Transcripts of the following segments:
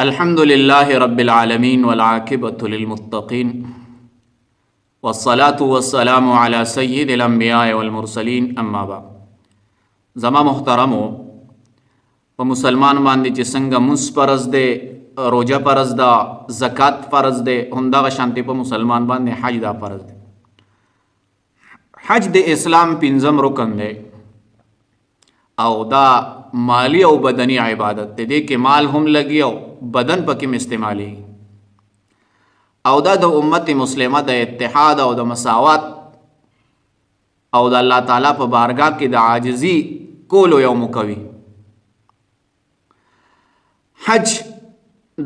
الحمد لله رب العالمين والعاقبة للمتقين والصلاة والسلام على سيد الأنبياء والمرسلين اما بعد. زما محترمو په مسلمان باندې چې څنګه مونځ فرض دی، روجه فرض ده، زکات فرض دی، همدغه شانتې په مسلمان باندې حج دا فرض دی. حج د اسلام پنځم رکن دی او دا مالی او بدنی عبادت دی. دې کې مال هم لګي او بدن پکې استعمالي او دا د امت مسلمه د اتحاد او د مساوات او د الله تعالی په بارگاه کې د عاجزي کولو یو مکوي. حج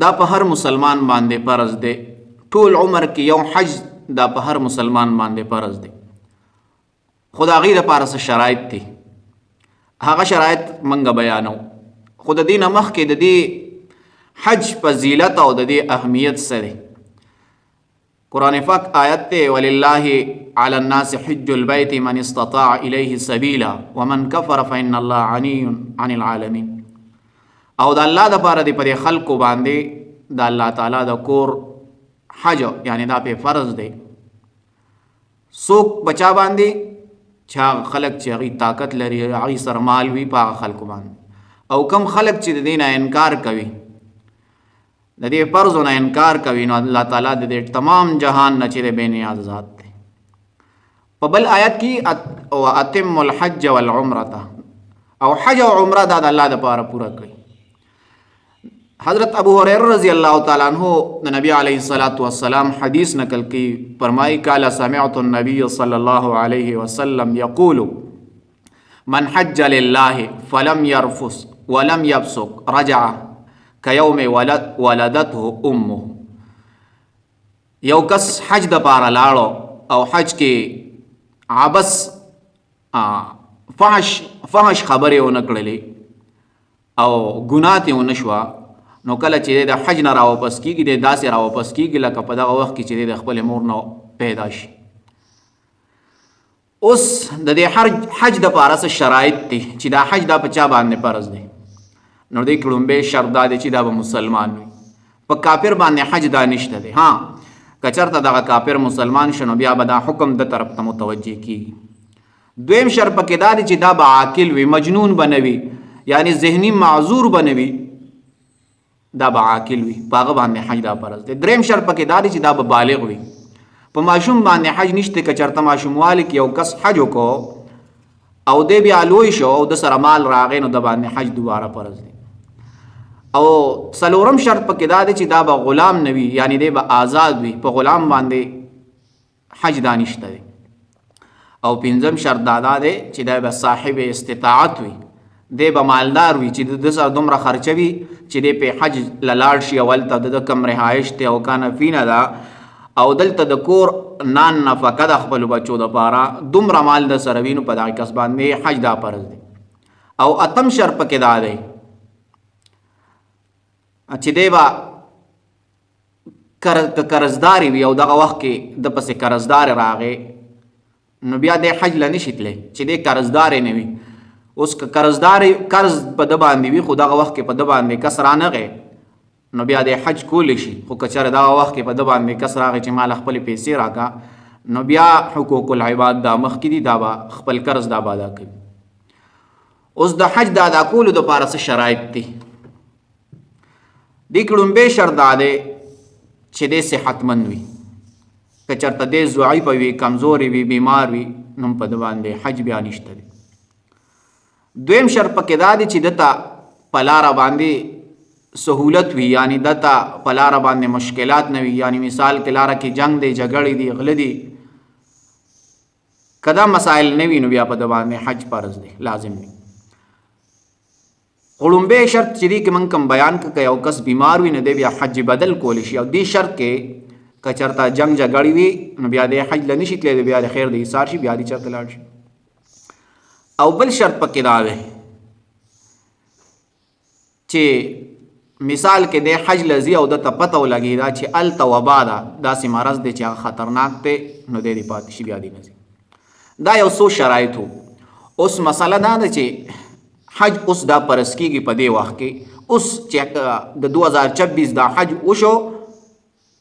دا په هر مسلمان باندې فرض دی. ټول عمر کې یو حج دا په هر مسلمان باندې فرض دی. خدا غي د پاره شرایط دي، هغه شرایط منګه بیانو. خود دین مخکې د دې حج فضیلت او د دې اهمیت سره قرآن پاک آیت ته ولله علی الناس حج البيت من استطاع الیه سبیلا ومن کفر فإن الله غنی عن العالمین. او د الله د پاره دی پر خلکو باندې د الله تعالی د کور حج یعنی دا په فرض دی. څوک بچا باندې چا خلق چې هغه طاقت لري، هغه سرمال وی په خلکو باندې، او کم خلق چې د دینه انکار کوي، د دې فرضونو انکار کوي، نو الله تعالی د دې تمام جهان نه چې بے نیاز ذات دی. په بل آیت کې او اتم الحج والعمره او حج او عمره دا د الله د پاره پورا کړي. حضرت ابو هريره رضی الله تعالی عنہ د نبی علیه الصلاۃ والسلام حدیث نقل کی، فرمائی قال سمعت النبي صلی الله علیه وسلم یقول من حج لله فلم يرفث ولم يفسق رجع كيوم ولدته امه. یو کس حج د پاره لاړو او حج کې عبس فحش خبرې ونکړلې او ګناه ته ونشوا، نو کله چې د حج نه راوپس کیږي د داسې راوپس کیږي لکه په دغه وخت کې چې د خپل مور نه پیدا شي. اوس د دې حج د پاره څه شرایط دي چې دا حج دا په چا باندې فرض دی؟ نو دې کړمبه شرط دا دی چې دا به مسلمان وي. په کافر باندې حج دا نشته دی. ها کچرته دغه کافر مسلمان شنو بیا به دا حکم د طرف ته متوجه کیږي. دویم شرط پکې دا دی چې دا به عاقل وي، مجنون بنوي، یعنی ذهنی معذور بنوي، دا به عاقل وي، پاغه باندې حج دا فرض دی. دریم شرط پکې دا دی چې دا به بالغ وي. په ماشوم باندې حج نشته. کچرته ماشوم والی کې یو کس حج وکړو او دې بیا لوی شو او د سره مال راغی، نو د باندې حج دوباره فرض دی. او څلورم شرط پکې دا دی چې دا به غلام نوي، یعنی دې به آزاد وي، په غلام باندې حج دا نشته دی. او پنځم شرط دا دی چې دا به صاحب استطاعت وي، دی به مالدار وي چې د سره دومره خرچه وي چې دی په حج لاړ شي. اول ته د کم رهایش ته او کانه فینا دا او دلته د کور نان نفقه د خپل بچو د پاره دومره مال د سره وینو په دغه کس باندې حج دا فرض دی. او اتم شرط پکې دا دی چې دی به قرضداري وي او دغه وخت کې د پسې قرضدار راغی، نو بیا د حج له نشي تللی چې دی قرضدار نه وي. اوس که قرض په د باندې وي، خو دغه وخت کې په د باندې کس رانغی، نو بیا د حج کولی شي. خو که چېرې دغه وخت کې په د باندې کس راغی چې مال خپلې پیسې راکا، نو بیا حقوق العباد دا مخکې دي، دا به خپل قرض دا به ادا کوي. اوس د حج د ادا کولو دپاره څه شرایط دي؟ دې کې لومبی شرط دا دی چې دی صحتمند وي. که چېرته دی ضعیفه وي، کمزورې وي، بیمار وي، نو په د باندې حج بیا نشته دی. دویم شرط پکې دا دی چې دته په لاره باندې سهولت وي، یعنی دته په لاره باندې مشکلات نه وي، یعنی مثال کې لاره کې جنگ دی، جګړې دي، غله دي، کدا مسائل نه وي، نو بیا په د باندې حج فرض دی، لازم دی. غړومبی شرط چې دی کې موږ کوم بیان کړه، یو کس بیمار وي نو دی بیا حج بدل کولی شي. او دې شرط کې که چېرته جنگ جګړې وي، نو بیا د حج له نشي تللی، بیا د خیر د ایثار شي، بیا دې چېرته لاړ شي. او بل شرط پکې دا دی چې مثال کې د حج لذي او د پته ولګي دا چې التوبا دا داسې مرض دی چې هغه خطرناک دی، نو دې پاتې شي، بیا دې نه ځي. دا یو څو شرایط وو. اوس مسله دا ده چې حج اوس دا پرس کیږي په دې وخت کې. اوس چې د 2026 دا حج وشو،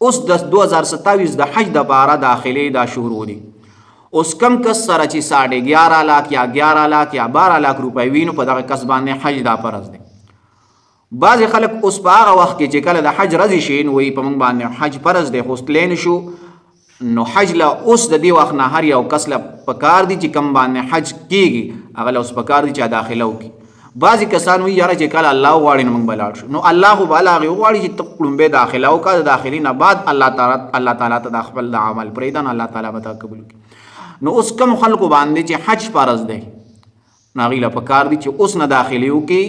اوس د 2027 د حج د پاره داخلي دا شروع دي. اوس کم کس سره چې 11.5 लाख یا 11 लाख یا 12 लाख روپۍ وینو په دغه کس باندې حج دا فرض دی. بعض خلک اوس په هغه وخت کې چې کله د حج ورځې شي نو وایي په موږ باندې حج فرض دی، خو تللی نشو. نو حج له اوس د دې وخت نه هر یو کس له پکار دي چې کم باندې حج کیږي هغه له اوس پکار دي چې داخله وکړي. بعضې کسان وایي یاره چې کله الله وغواړي نو موږ به لاړ شو. نو الله خو به هغې وغواړي چې ته لومبې داخله وکړه، د داخلي نه بعد الله تعالی ته دا خپل د عمل پرېږده نو الله تعالی به تا قبول کړي. نو اوس کم خلکو باندې چې حج فرض دی نو هغوی له پکار دي چې اوس نه داخلي وکړي،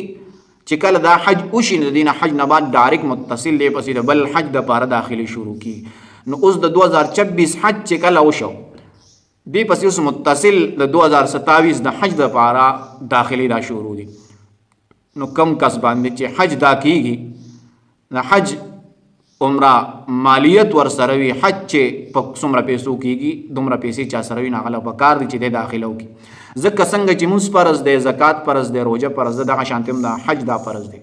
چې کله دا حج وشي نو د دې نه حج نه بعد ډایرکټ متصل دی پسې د بل حج دپاره داخلي شروع کړي. نو اوس د 2026 حج چې کله وشو دې پسې اوس متصل د 2027 د حج دپاره داخلي دا شروع دي. نو کم کس باندې چې حج دا کیږي د حج عمره مالیت ور سره وي، حج چې په څومره پیسو کیږي دومره پیسې چا سره وي نو هغه له پکار دي چې دی داخله وکړي. ځکه څنګه چې مونځ فرض دی، زکات فرض دی، روژه فرض دی، دغه شانتې هم د حج دا فرض دی.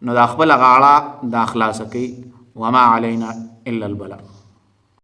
نو دا خپله غاړه دا خلاصه کوي. وما علینا الا البلاغ.